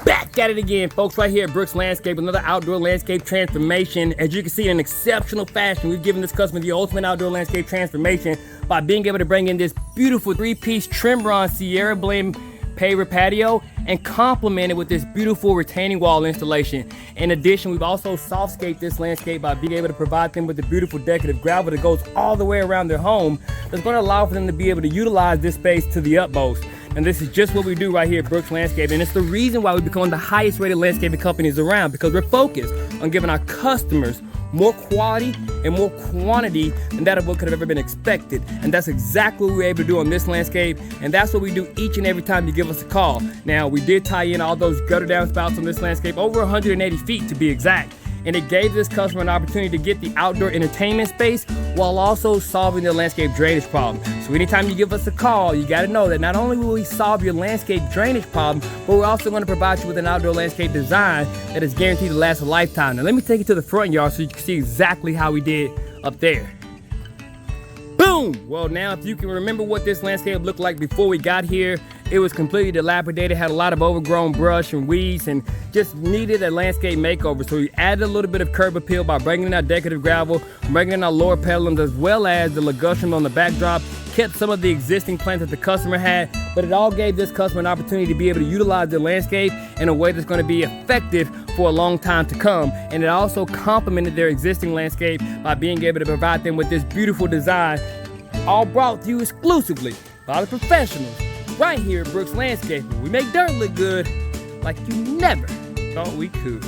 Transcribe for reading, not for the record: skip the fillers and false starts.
Back at it again, folks, right here at Brooks Landscape, another outdoor landscape transformation. As you can see, in an exceptional fashion, we've given this customer the ultimate outdoor landscape transformation by being able to bring in this beautiful 3-piece trim bronze Sierra blend Paver Patio and complement it with this beautiful retaining wall installation. In addition, we've also softscaped this landscape by being able to provide them with the beautiful decorative gravel that goes all the way around their home. That's going to allow for them to be able to utilize this space to the utmost. And this is just what we do right here at Brooks Landscape. And it's the reason why we become the highest rated landscaping companies around, because we're focused on giving our customers more quality and more quantity than that of what could have ever been expected. And that's exactly what we're able to do on this landscape. And that's what we do each and every time you give us a call. Now, we did tie in all those gutter downspouts on this landscape, over 180 feet to be exact. And it gave this customer an opportunity to get the outdoor entertainment space while also solving their landscape drainage problem. So anytime you give us a call, you gotta know that not only will we solve your landscape drainage problem, but we're also gonna provide you with an outdoor landscape design that is guaranteed to last a lifetime. Now let me take you to the front yard so you can see exactly how we did up there. Boom! Well, now if you can remember what this landscape looked like before we got here, it was completely dilapidated, had a lot of overgrown brush and weeds, and just needed a landscape makeover. So we added a little bit of curb appeal by bringing in our decorative gravel, bringing in our lower pedalums, as well as the ligustrum on the backdrop. Kept some of the existing plants that the customer had, but it all gave this customer an opportunity to be able to utilize their landscape in a way that's going to be effective for a long time to come. And it also complemented their existing landscape by being able to provide them with this beautiful design, all brought to you exclusively by the professionals right here at Brooks Landscape. We make dirt look good like you never thought we could.